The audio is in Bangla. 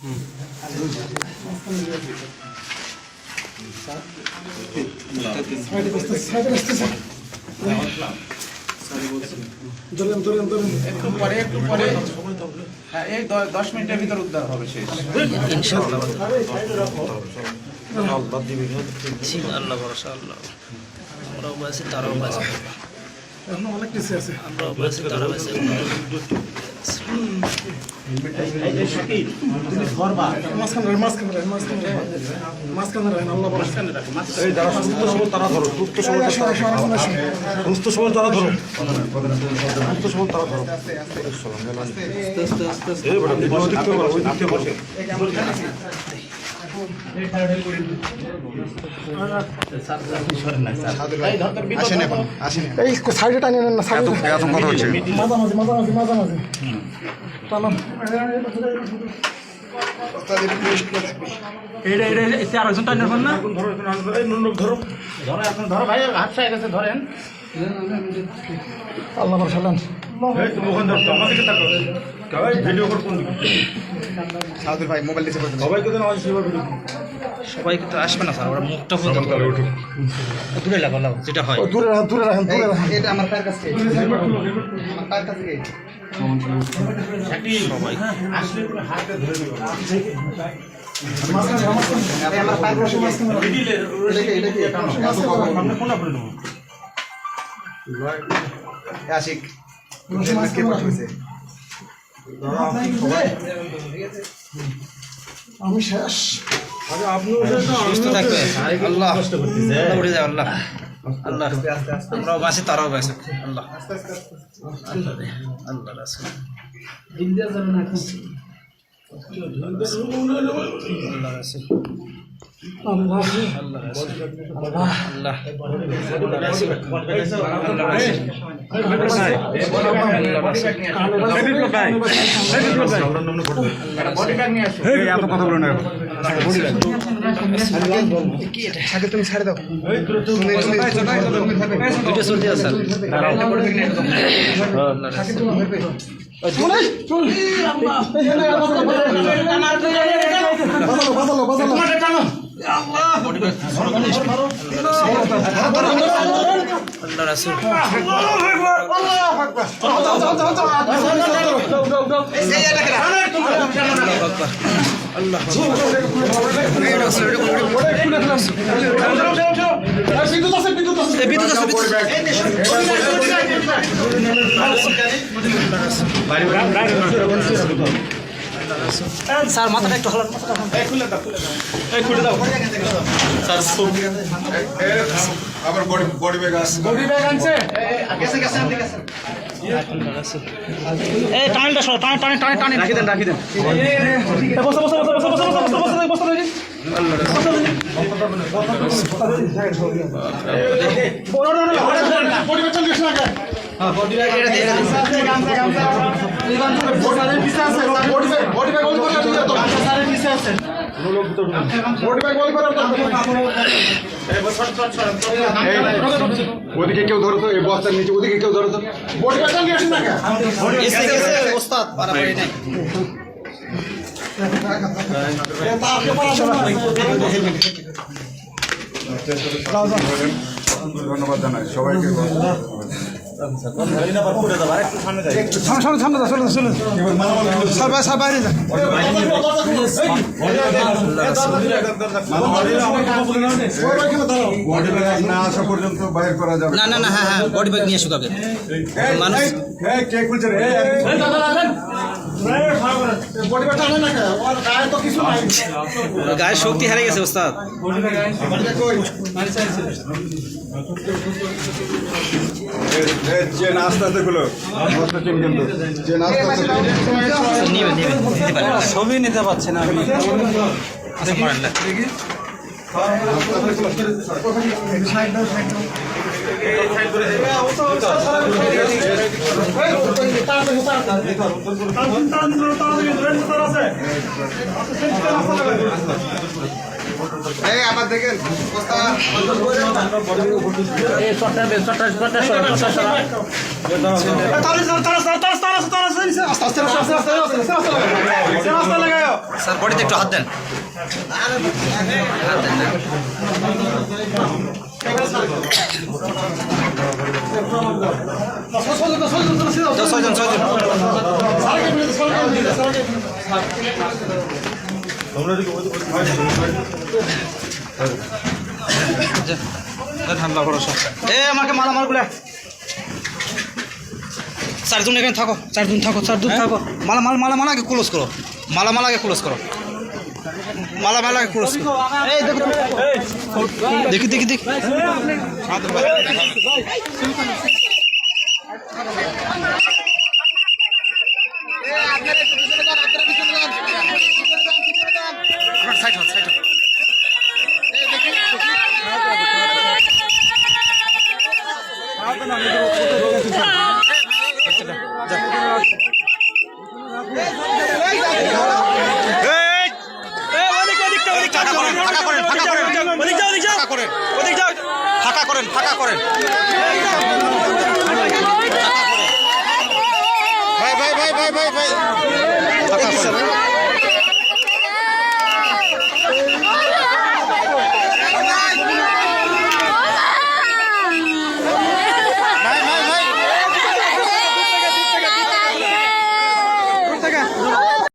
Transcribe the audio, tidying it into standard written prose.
একটু পরে হ্যাঁ, এই 10 মিনিটের ভিতর উদ্ধার হবে শেষ ইনশাআল্লাহ। আল্লাহ ভরসা, আল্লাহ। আমরাও বাঁচি, তারাও বাঁচি, এখনো অনেক কিছু আছে। আমরাও বাঁচি, তারাও বাঁচি। মাঝখানে রাখেন, আল্লাহ ভরসা। তারা ধরো, সুস্থ সবল তারা ধরো, সুস্থ সবল তারা ধরো। এই সাইডে টানিয়ে নেন না, সাইডে মাঝামাঝি টানান। আরেকজন টাইম নেবেন না, ধরো ভাই, হাত সাইড গেছে, ধরেন। আল্লাহ ভরসা নেন। সবাইকে তো আসবে না স্যার, ওরা মুখটা দূরে লাগালাম, যেটা হয়। দূরে রাখেন, দূরে রাখেন, দূরে রাখেন। এটা আমার পায়ের কাছে, আমার পায়ের কাছে সবাই আসলে পুরো হাতে ধরে নেব। আশিক আমি শেষ। সুস্থ থাকবে, আল্লাহ উঠে যাও, আল্লাহ আল্লাহ। আমরাও বাঁচি, তারাও বাঁচে, আল্লাহ আল্লাহ রাসূল। আল্লাহ রাসূল, আল্লাহ আল্লাহ তুমি ছাড়ে দাও। দুটো চলতে আছে আল্লাহ রাসূল। স্যার মাথাটা একটু হলান, খুলে দাও আবার বডি ব্যাগ আছে, আনছে, গেছে আপনি গেছেন। এই টানটা সর, টান রাখি দেন। ওদিকে কেউ ধরো তো, এই বস্তার নিচে ওদিকে কেউ ধরো তো। ওস্তাদ পারাপারি নাই। ধন্যবাদ জানাই সবাইকে। না আসা পর্যন্ত বাইর করা যাবে না, হ্যাঁ, বডি ব্যাগ নিয়ে শুকাবে মানুষ। গায়ের শক্তি হারিয়ে গেছে ওস্তাদ। যে নাস্তাতে গুলো কিন্তু যে নাস্তা নিতে পারেন, ছবি নিতে পারছে না আমি। আচ্ছা করেন না, এই আবার দেখেন এই চটটা বেশ চটটা সরা স্যার বডিতে একটু হাত দেন ছয়জন ঠান্ডা করো সব এ আমাকে মালামাল গুলা চারজন এখানে থাকো চারজন থাকো মালামাল আগে ক্লোজ করো মালামাল আগে ক্লোজ করো মালামাল আগে ক্লোজ করো এই দেখি সাইড হন ফাঁকা করেন ভাই